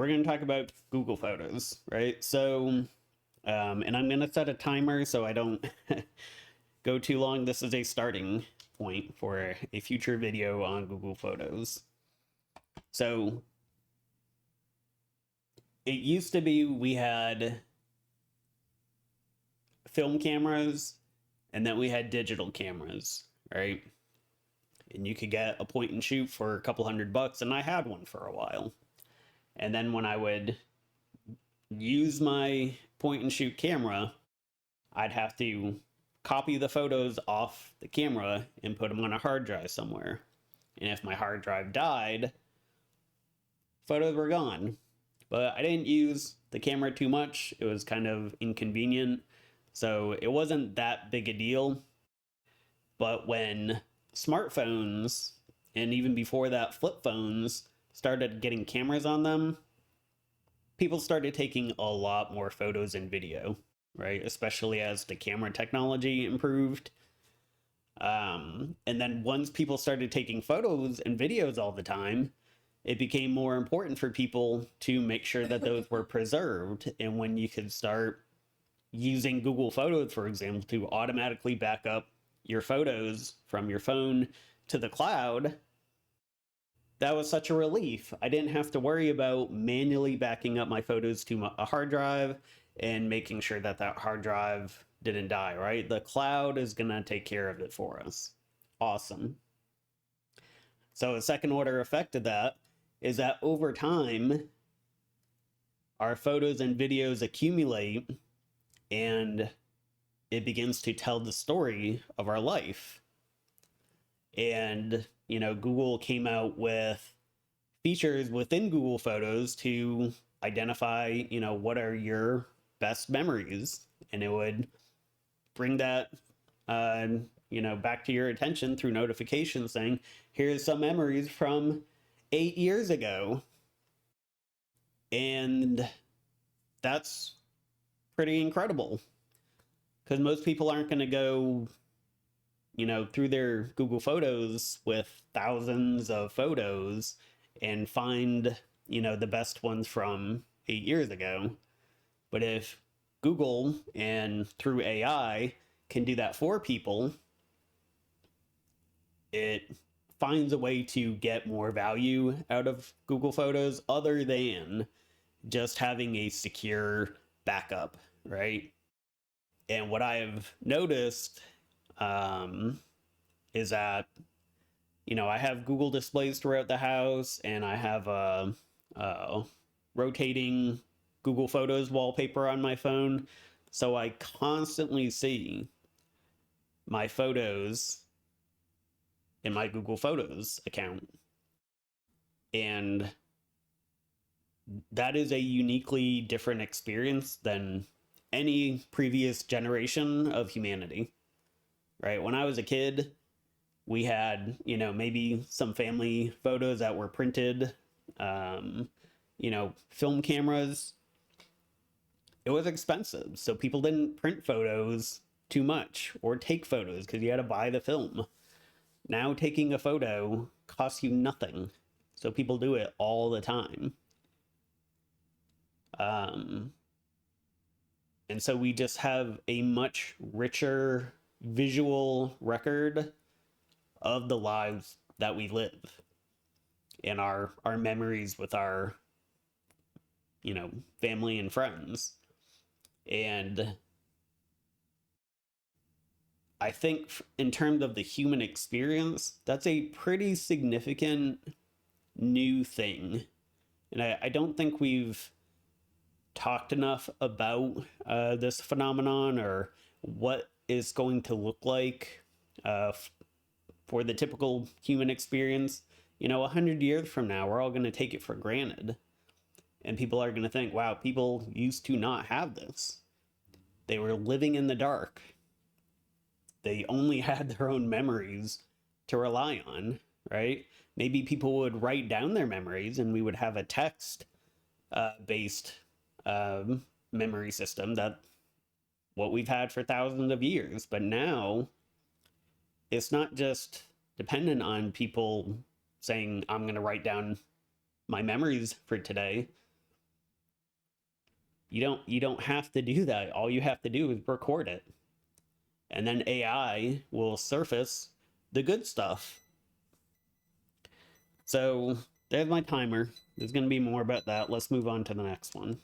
we're going to talk about Google Photos, right? So, and I'm going to set a timer so I don't go too long. This is a starting point for a future video on Google Photos. So, it used to be we had film cameras and then we had digital cameras, right? And you could get a point and shoot for a couple $100, and I had one for a while. And then when I would use my point and shoot camera, I'd have to copy the photos off the camera and put them on a hard drive somewhere. And if my hard drive died, photos were gone. But I didn't use the camera too much. It was kind of inconvenient. So it wasn't that big a deal. But when smartphones, and even before that, flip phones, started getting cameras on them, people started taking a lot more photos and video, right? Especially as the camera technology improved. And then once people started taking photos and videos all the time, it became more important for people to make sure that those were preserved. And when you could start using Google Photos, for example, to automatically back up your photos from your phone to the cloud, that was such a relief. I didn't have to worry about manually backing up my photos to a hard drive and making sure that that hard drive didn't die, right? The cloud is going to take care of it for us. Awesome. So a second order effect of that is that over time, our photos and videos accumulate and it begins to tell the story of our life. And, Google came out with features within Google Photos to identify, what are your best memories. And it would bring that, back to your attention through notifications saying, here's some memories from 8 years ago. And that's pretty incredible because most people aren't going to go through their Google Photos with thousands of photos and find the best ones from 8 years ago. But if Google and through AI can do that for people, it finds a way to get more value out of Google Photos other than just having a secure backup, right? And what I've noticed is that, I have Google displays throughout the house, and I have a rotating Google Photos wallpaper on my phone. So I constantly see my photos in my Google Photos account. And that is a uniquely different experience than any previous generation of humanity, right? When I was a kid, we had, maybe some family photos that were printed, film cameras. It was expensive, so people didn't print photos too much or take photos because you had to buy the film. Now taking a photo costs you nothing, so people do it all the time. And so we just have a much richer visual record of the lives that we live and our memories with our family and friends. And I think in terms of the human experience, that's a pretty significant new thing. And I don't think we've talked enough about this phenomenon or what is going to look like for the typical human experience. 100 years from now, we're all going to take it for granted. And people are going to think, wow, people used to not have this. They were living in the dark. They only had their own memories to rely on, right? Maybe people would write down their memories and we would have a text based memory system, that what we've had for thousands of years. But now it's not just dependent on people saying, I'm going to write down my memories for today. You don't have to do that. All you have to do is record it. And then AI will surface the good stuff. So there's my timer. There's going to be more about that. Let's move on to the next one.